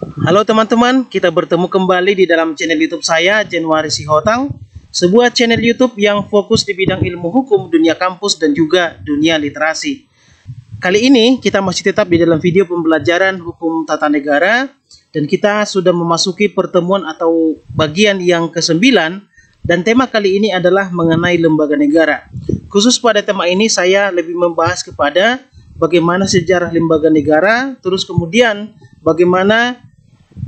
Halo teman-teman, kita bertemu kembali di dalam channel YouTube saya, Januari Sihotang, sebuah channel YouTube yang fokus di bidang ilmu hukum, dunia kampus, dan juga dunia literasi. Kali ini kita masih tetap di dalam video pembelajaran hukum tata negara, dan kita sudah memasuki pertemuan atau bagian yang ke-9, dan tema kali ini adalah mengenai lembaga negara. Khusus pada tema ini saya lebih membahas kepada bagaimana sejarah lembaga negara, terus kemudian bagaimana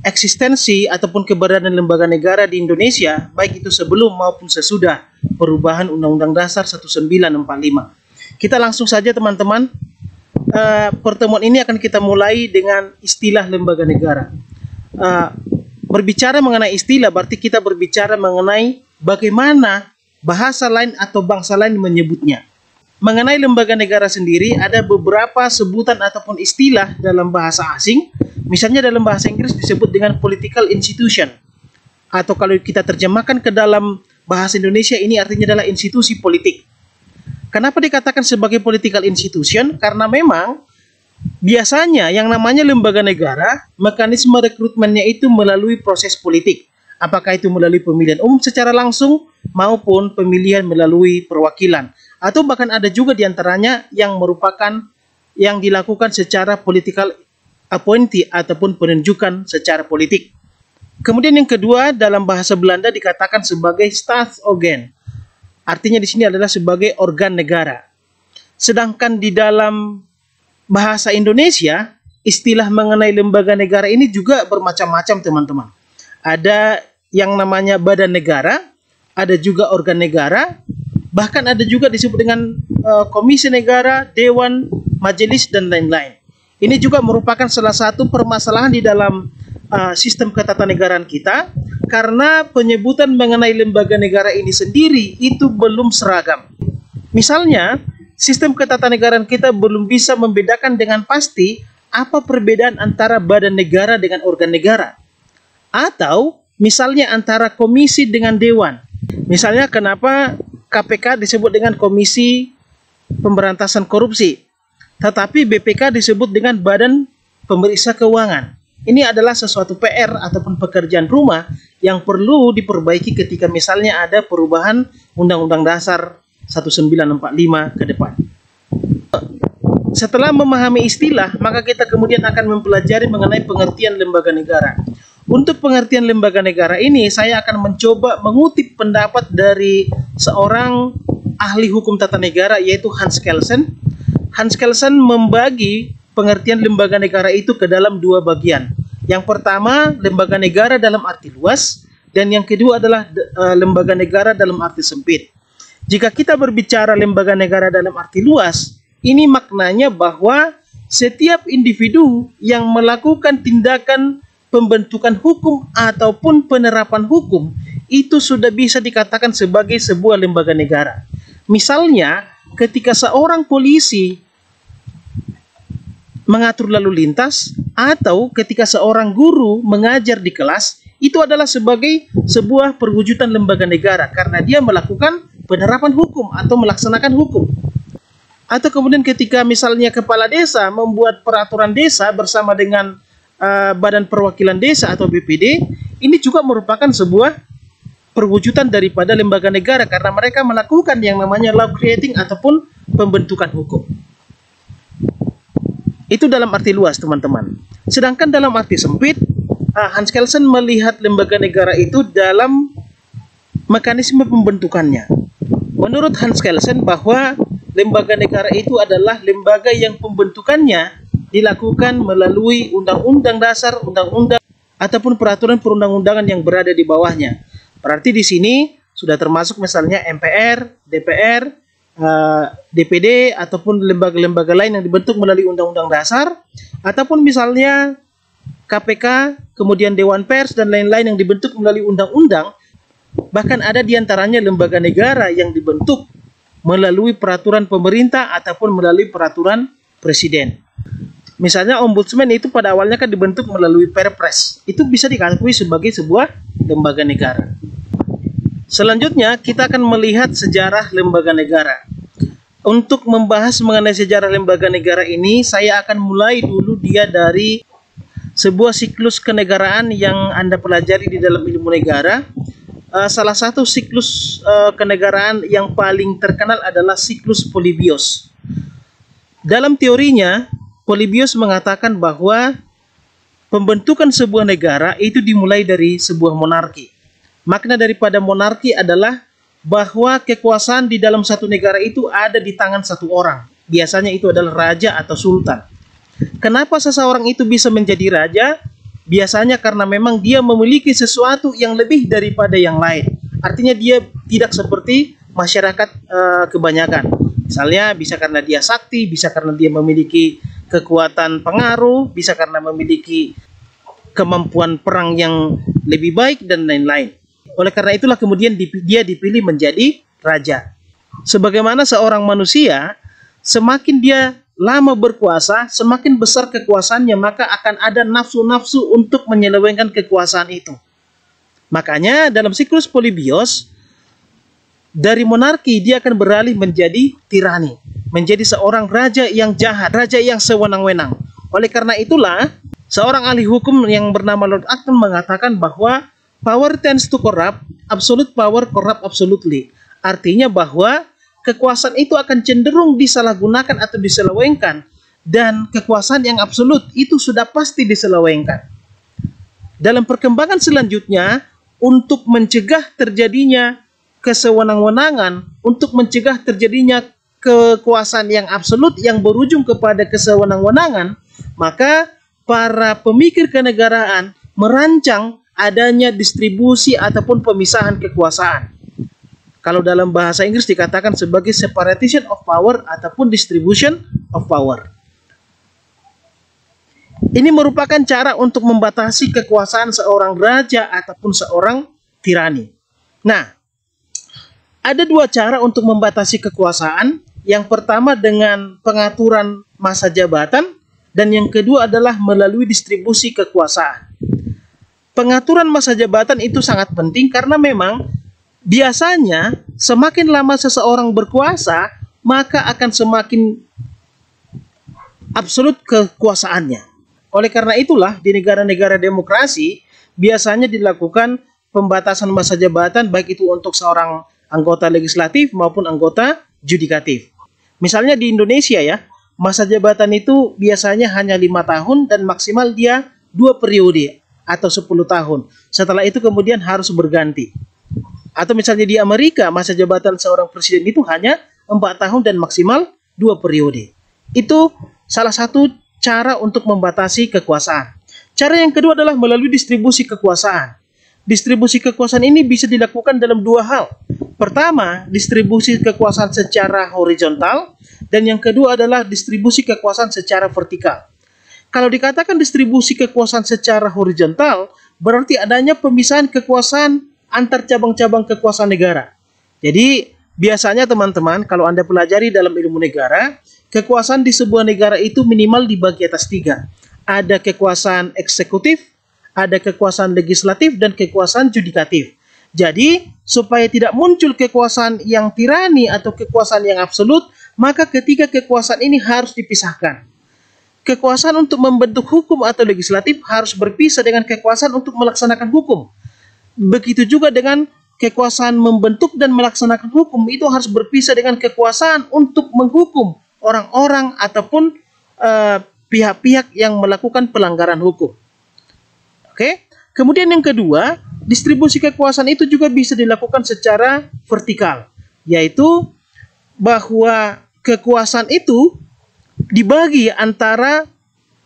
eksistensi ataupun keberadaan lembaga negara di Indonesia, baik itu sebelum maupun sesudah perubahan Undang-Undang Dasar 1945. Kita langsung saja teman-teman. Pertemuan ini akan kita mulai dengan istilah lembaga negara. Berbicara mengenai istilah berarti kita berbicara mengenai bagaimana bahasa lain atau bangsa lain menyebutnya. Mengenai lembaga negara sendiri ada beberapa sebutan ataupun istilah dalam bahasa asing. Misalnya dalam bahasa Inggris disebut dengan political institution. Atau kalau kita terjemahkan ke dalam bahasa Indonesia ini artinya adalah institusi politik. Kenapa dikatakan sebagai political institution? Karena memang biasanya yang namanya lembaga negara, mekanisme rekrutmennya itu melalui proses politik. Apakah itu melalui pemilihan umum secara langsung maupun pemilihan melalui perwakilan. Atau bahkan ada juga diantaranya yang merupakan yang dilakukan secara political appointee ataupun penunjukan secara politik. Kemudian yang kedua dalam bahasa Belanda dikatakan sebagai staatsorgaan. Artinya di sini adalah sebagai organ negara. Sedangkan di dalam bahasa Indonesia istilah mengenai lembaga negara ini juga bermacam-macam teman-teman. Ada yang namanya badan negara, ada juga organ negara, bahkan ada juga disebut dengan komisi negara, dewan, majelis, dan lain-lain. Ini juga merupakan salah satu permasalahan di dalam sistem ketatanegaraan kita, karena penyebutan mengenai lembaga negara ini sendiri itu belum seragam. Misalnya, sistem ketatanegaraan kita belum bisa membedakan dengan pasti apa perbedaan antara badan negara dengan organ negara. Atau misalnya antara komisi dengan dewan. Misalnya kenapa KPK disebut dengan Komisi Pemberantasan Korupsi, tetapi BPK disebut dengan Badan Pemeriksa Keuangan. Ini adalah sesuatu PR ataupun pekerjaan rumah yang perlu diperbaiki ketika misalnya ada perubahan Undang-Undang Dasar 1945 ke depan. Setelah memahami istilah, maka kita kemudian akan mempelajari mengenai pengertian lembaga negara. Untuk pengertian lembaga negara ini, saya akan mencoba mengutip pendapat dari seorang ahli hukum tata negara, yaitu Hans Kelsen. Hans Kelsen membagi pengertian lembaga negara itu ke dalam dua bagian. Yang pertama, lembaga negara dalam arti luas, dan yang kedua adalah lembaga negara dalam arti sempit. Jika kita berbicara lembaga negara dalam arti luas, ini maknanya bahwa setiap individu yang melakukan tindakan pembentukan hukum ataupun penerapan hukum itu sudah bisa dikatakan sebagai sebuah lembaga negara. Misalnya, ketika seorang polisi mengatur lalu lintas atau ketika seorang guru mengajar di kelas, itu adalah sebagai sebuah perwujudan lembaga negara karena dia melakukan penerapan hukum atau melaksanakan hukum. Atau kemudian ketika misalnya kepala desa membuat peraturan desa bersama dengan Badan Perwakilan Desa atau BPD, ini juga merupakan sebuah perwujudan daripada lembaga negara karena mereka melakukan yang namanya law creating ataupun pembentukan hukum. Itu dalam arti luas teman-teman. Sedangkan dalam arti sempit, Hans Kelsen melihat lembaga negara itu dalam mekanisme pembentukannya. Menurut Hans Kelsen bahwa lembaga negara itu adalah lembaga yang pembentukannya dilakukan melalui Undang-Undang Dasar, Undang-Undang, ataupun peraturan perundang-undangan yang berada di bawahnya. Berarti di sini sudah termasuk misalnya MPR, DPR, DPD, ataupun lembaga-lembaga lain yang dibentuk melalui Undang-Undang Dasar, ataupun misalnya KPK, kemudian Dewan Pers, dan lain-lain yang dibentuk melalui Undang-Undang. Bahkan ada diantaranya lembaga negara yang dibentuk melalui peraturan pemerintah ataupun melalui peraturan presiden. Misalnya ombudsman itu pada awalnya kan dibentuk melalui Perpres. Itu bisa dikakui sebagai sebuah lembaga negara. Selanjutnya kita akan melihat sejarah lembaga negara. Untuk membahas mengenai sejarah lembaga negara ini, saya akan mulai dulu dia dari sebuah siklus kenegaraan yang Anda pelajari di dalam ilmu negara, salah satu siklus kenegaraan yang paling terkenal adalah siklus Polybius. Dalam teorinya, Polybius mengatakan bahwa pembentukan sebuah negara itu dimulai dari sebuah monarki. Makna daripada monarki adalah bahwa kekuasaan di dalam satu negara itu ada di tangan satu orang. Biasanya itu adalah raja atau sultan. Kenapa seseorang itu bisa menjadi raja? Biasanya karena memang dia memiliki sesuatu yang lebih daripada yang lain. Artinya dia tidak seperti masyarakat kebanyakan. Misalnya bisa karena dia sakti, bisa karena dia memiliki kekuatan pengaruh, bisa karena memiliki kemampuan perang yang lebih baik dan lain-lain. Oleh karena itulah kemudian dia dipilih menjadi raja. Sebagaimana seorang manusia, semakin dia lama berkuasa, semakin besar kekuasaannya, maka akan ada nafsu-nafsu untuk menyelewengkan kekuasaan itu. Makanya dalam siklus Polybius, dari monarki dia akan beralih menjadi tirani, menjadi seorang raja yang jahat, raja yang sewenang-wenang. Oleh karena itulah, seorang ahli hukum yang bernama Lord Acton mengatakan bahwa power tends to corrupt, absolute power corrupt absolutely. Artinya bahwa kekuasaan itu akan cenderung disalahgunakan atau diselewengkan, dan kekuasaan yang absolut itu sudah pasti diselewengkan. Dalam perkembangan selanjutnya, untuk mencegah terjadinya kesewenang-wenangan, untuk mencegah terjadinya kekuasaan yang absolut yang berujung kepada kesewenang-wenangan, maka para pemikir kenegaraan merancang adanya distribusi ataupun pemisahan kekuasaan. Kalau dalam bahasa Inggris dikatakan sebagai separation of power ataupun distribution of power. Ini merupakan cara untuk membatasi kekuasaan seorang raja ataupun seorang tirani. Nah, ada dua cara untuk membatasi kekuasaan. Yang pertama dengan pengaturan masa jabatan, dan yang kedua adalah melalui distribusi kekuasaan. Pengaturan masa jabatan itu sangat penting karena memang biasanya semakin lama seseorang berkuasa, maka akan semakin absolut kekuasaannya. Oleh karena itulah di negara-negara demokrasi biasanya dilakukan pembatasan masa jabatan, baik itu untuk seorang anggota legislatif maupun anggota yudikatif. Misalnya di Indonesia ya, masa jabatan itu biasanya hanya 5 tahun dan maksimal dia 2 periode atau 10 tahun. Setelah itu kemudian harus berganti. Atau misalnya di Amerika, masa jabatan seorang presiden itu hanya 4 tahun dan maksimal 2 periode. Itu salah satu cara untuk membatasi kekuasaan. Cara yang kedua adalah melalui distribusi kekuasaan. Distribusi kekuasaan ini bisa dilakukan dalam dua hal. Pertama, distribusi kekuasaan secara horizontal, dan yang kedua adalah distribusi kekuasaan secara vertikal. Kalau dikatakan distribusi kekuasaan secara horizontal, berarti adanya pemisahan kekuasaan antar cabang-cabang kekuasaan negara. Jadi, biasanya teman-teman, kalau Anda pelajari dalam ilmu negara, kekuasaan di sebuah negara itu minimal dibagi atas 3. Ada kekuasaan eksekutif, ada kekuasaan legislatif, dan kekuasaan yudikatif. Jadi, supaya tidak muncul kekuasaan yang tirani atau kekuasaan yang absolut, maka ketiga kekuasaan ini harus dipisahkan. Kekuasaan untuk membentuk hukum atau legislatif harus berpisah dengan kekuasaan untuk melaksanakan hukum. Begitu juga dengan kekuasaan membentuk dan melaksanakan hukum, itu harus berpisah dengan kekuasaan untuk menghukum orang-orang ataupun pihak-pihak yang melakukan pelanggaran hukum. Oke? Kemudian yang kedua, distribusi kekuasaan itu juga bisa dilakukan secara vertikal, yaitu bahwa kekuasaan itu dibagi antara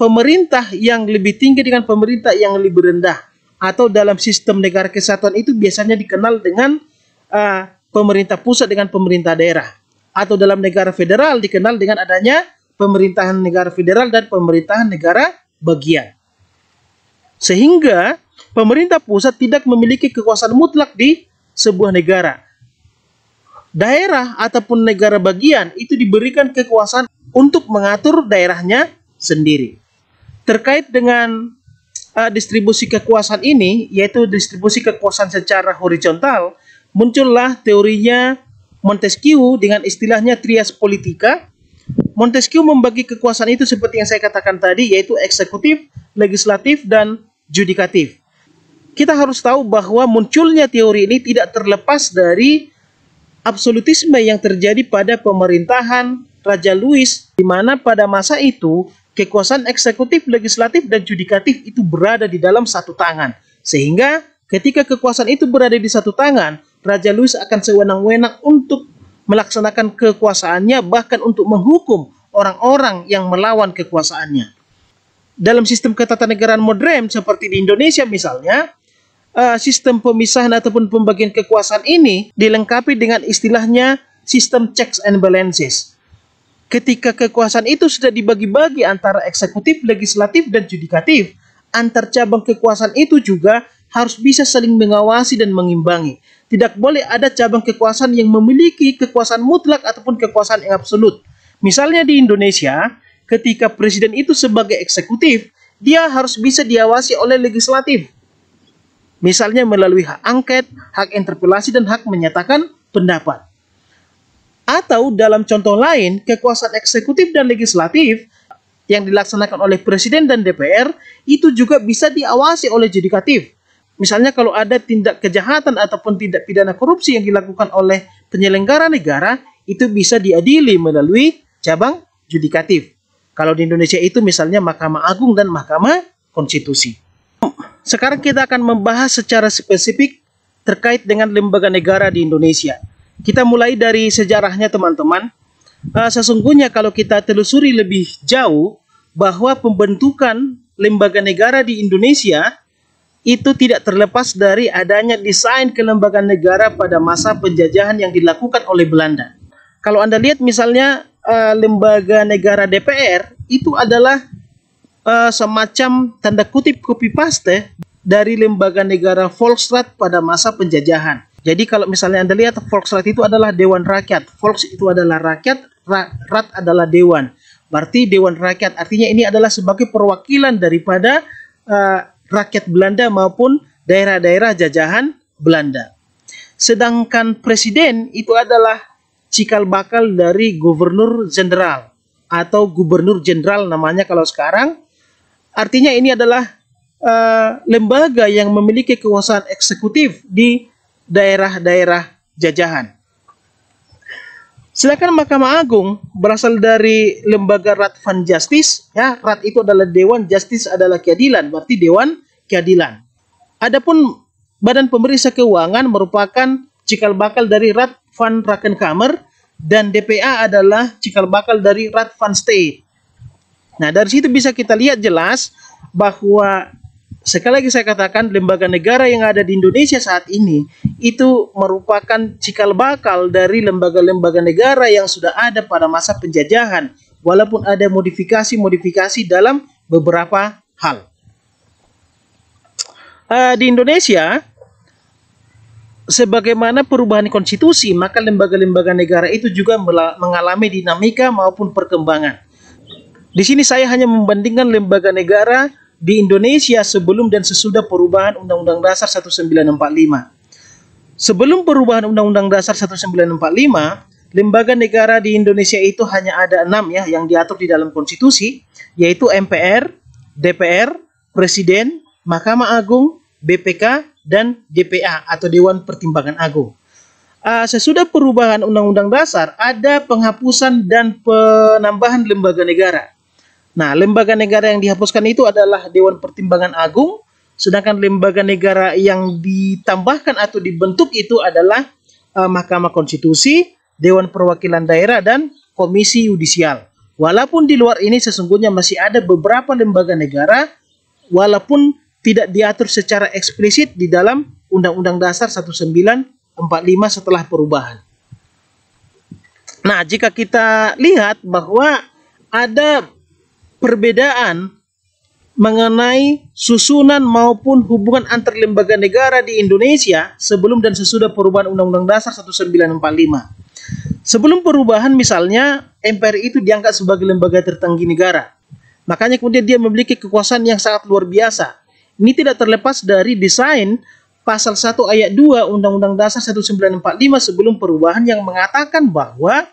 pemerintah yang lebih tinggi dengan pemerintah yang lebih rendah, atau dalam sistem negara kesatuan itu biasanya dikenal dengan pemerintah pusat dengan pemerintah daerah, atau dalam negara federal dikenal dengan adanya pemerintahan negara federal dan pemerintahan negara bagian. Sehingga pemerintah pusat tidak memiliki kekuasaan mutlak di sebuah negara. Daerah ataupun negara bagian itu diberikan kekuasaan untuk mengatur daerahnya sendiri. Terkait dengan distribusi kekuasaan ini, yaitu distribusi kekuasaan secara horizontal, muncullah teorinya Montesquieu dengan istilahnya trias politika, Montesquieu membagi kekuasaan itu seperti yang saya katakan tadi, yaitu eksekutif, legislatif, dan judikatif. Kita harus tahu bahwa munculnya teori ini tidak terlepas dari absolutisme yang terjadi pada pemerintahan Raja Louis, di mana pada masa itu kekuasaan eksekutif, legislatif, dan judikatif itu berada di dalam satu tangan. Sehingga ketika kekuasaan itu berada di satu tangan, Raja Louis akan sewenang-wenang untuk melaksanakan kekuasaannya, bahkan untuk menghukum orang-orang yang melawan kekuasaannya. Dalam sistem ketatanegaraan modern seperti di Indonesia misalnya, sistem pemisahan ataupun pembagian kekuasaan ini dilengkapi dengan istilahnya sistem checks and balances. Ketika kekuasaan itu sudah dibagi-bagi antara eksekutif, legislatif, dan judikatif, antar cabang kekuasaan itu juga harus bisa saling mengawasi dan mengimbangi. Tidak boleh ada cabang kekuasaan yang memiliki kekuasaan mutlak ataupun kekuasaan yang absolut. Misalnya di Indonesia, ketika presiden itu sebagai eksekutif, dia harus bisa diawasi oleh legislatif. Misalnya melalui hak angket, hak interpelasi, dan hak menyatakan pendapat. Atau dalam contoh lain, kekuasaan eksekutif dan legislatif yang dilaksanakan oleh presiden dan DPR itu juga bisa diawasi oleh judikatif. Misalnya kalau ada tindak kejahatan ataupun tindak pidana korupsi yang dilakukan oleh penyelenggara negara, itu bisa diadili melalui cabang judikatif. Kalau di Indonesia itu misalnya Mahkamah Agung dan Mahkamah Konstitusi. Sekarang kita akan membahas secara spesifik terkait dengan lembaga negara di Indonesia. Kita mulai dari sejarahnya teman-teman. Sesungguhnya kalau kita telusuri lebih jauh bahwa pembentukan lembaga negara di Indonesia itu tidak terlepas dari adanya desain kelembagaan negara pada masa penjajahan yang dilakukan oleh Belanda. Kalau Anda lihat misalnya lembaga negara DPR itu adalah semacam tanda kutip copy paste dari lembaga negara Volksraad pada masa penjajahan. Jadi kalau misalnya Anda lihat Volksraad itu adalah Dewan Rakyat, Volks itu adalah rakyat, Raad adalah Dewan. Berarti Dewan Rakyat artinya ini adalah sebagai perwakilan daripada rakyat Belanda maupun daerah-daerah jajahan Belanda. Sedangkan presiden itu adalah cikal bakal dari gubernur jenderal atau gubernur jenderal namanya kalau sekarang. Artinya ini adalah lembaga yang memiliki kekuasaan eksekutif di daerah-daerah jajahan. Sedangkan Mahkamah Agung berasal dari lembaga Raad van Justice, ya, Raad itu adalah Dewan, Justice adalah keadilan, berarti Dewan Keadilan. Adapun Badan Pemeriksa Keuangan merupakan cikal bakal dari Raad van Rekenkamer dan DPA adalah cikal bakal dari Raad van State. Nah, dari situ bisa kita lihat jelas bahwa sekali lagi saya katakan lembaga negara yang ada di Indonesia saat ini itu merupakan cikal bakal dari lembaga-lembaga negara yang sudah ada pada masa penjajahan, walaupun ada modifikasi-modifikasi dalam beberapa hal. Di Indonesia, sebagaimana perubahan konstitusi, maka lembaga-lembaga negara itu juga mengalami dinamika maupun perkembangan. Di sini saya hanya membandingkan lembaga negara di Indonesia sebelum dan sesudah perubahan Undang-Undang Dasar 1945. Sebelum perubahan Undang-Undang Dasar 1945, lembaga negara di Indonesia itu hanya ada 6 ya yang diatur di dalam konstitusi, yaitu MPR, DPR, Presiden, Mahkamah Agung, BPK, dan DPA atau Dewan Pertimbangan Agung. Sesudah perubahan Undang-Undang Dasar, ada penghapusan dan penambahan lembaga negara. Nah, lembaga negara yang dihapuskan itu adalah Dewan Pertimbangan Agung, sedangkan lembaga negara yang ditambahkan atau dibentuk itu adalah Mahkamah Konstitusi, Dewan Perwakilan Daerah, dan Komisi Yudisial. Walaupun di luar ini sesungguhnya masih ada beberapa lembaga negara, walaupun tidak diatur secara eksplisit di dalam Undang-Undang Dasar 1945 setelah perubahan. Nah, jika kita lihat bahwa ada perbedaan mengenai susunan maupun hubungan antar lembaga negara di Indonesia sebelum dan sesudah perubahan Undang-Undang Dasar 1945. Sebelum perubahan misalnya MPR itu diangkat sebagai lembaga tertinggi negara. Makanya kemudian dia memiliki kekuasaan yang sangat luar biasa. Ini tidak terlepas dari desain pasal 1 ayat 2 Undang-Undang Dasar 1945 sebelum perubahan yang mengatakan bahwa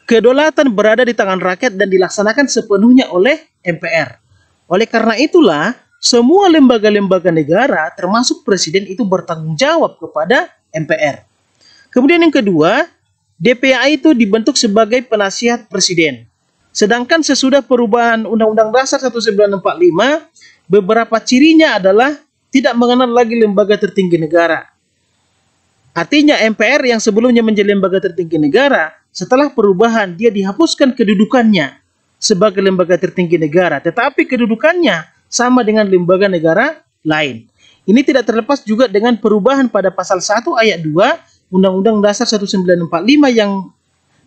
kedaulatan berada di tangan rakyat dan dilaksanakan sepenuhnya oleh MPR. Oleh karena itulah, semua lembaga-lembaga negara termasuk presiden itu bertanggung jawab kepada MPR. Kemudian yang kedua, DPA itu dibentuk sebagai penasihat presiden. Sedangkan sesudah perubahan Undang-Undang Dasar 1945, beberapa cirinya adalah tidak mengenal lagi lembaga tertinggi negara. Artinya MPR yang sebelumnya menjadi lembaga tertinggi negara, setelah perubahan dia dihapuskan kedudukannya sebagai lembaga tertinggi negara, tetapi kedudukannya sama dengan lembaga negara lain. Ini tidak terlepas juga dengan perubahan pada pasal 1 ayat 2 Undang-Undang Dasar 1945 yang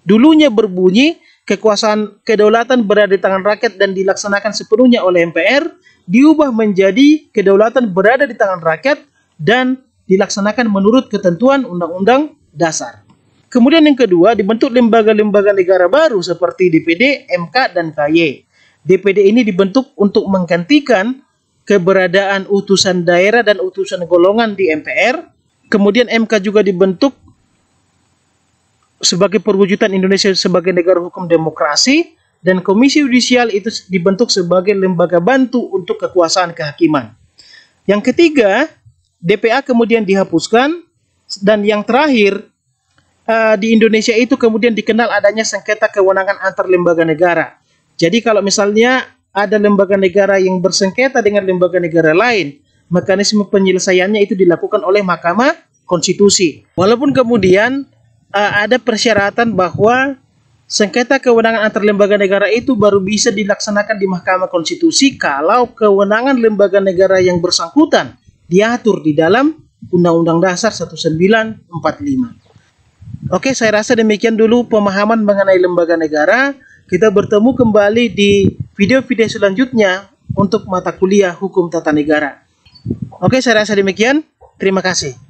dulunya berbunyi kekuasaan kedaulatan berada di tangan rakyat dan dilaksanakan sepenuhnya oleh MPR, diubah menjadi kedaulatan berada di tangan rakyat dan dilaksanakan menurut ketentuan Undang-Undang Dasar. Kemudian yang kedua, dibentuk lembaga-lembaga negara baru seperti DPD, MK, dan KY. DPD ini dibentuk untuk menggantikan keberadaan utusan daerah dan utusan golongan di MPR. Kemudian MK juga dibentuk sebagai perwujudan Indonesia sebagai negara hukum demokrasi, dan Komisi Yudisial itu dibentuk sebagai lembaga bantu untuk kekuasaan kehakiman. Yang ketiga, DPA kemudian dihapuskan, dan yang terakhir di Indonesia itu kemudian dikenal adanya sengketa kewenangan antar lembaga negara. Jadi kalau misalnya ada lembaga negara yang bersengketa dengan lembaga negara lain, mekanisme penyelesaiannya itu dilakukan oleh Mahkamah Konstitusi. Walaupun kemudian ada persyaratan bahwa sengketa kewenangan antar lembaga negara itu baru bisa dilaksanakan di Mahkamah Konstitusi kalau kewenangan lembaga negara yang bersangkutan diatur di dalam Undang-Undang Dasar 1945. Oke, saya rasa demikian dulu pemahaman mengenai lembaga negara. Kita bertemu kembali di video-video selanjutnya untuk mata kuliah Hukum Tata Negara. Oke, saya rasa demikian. Terima kasih.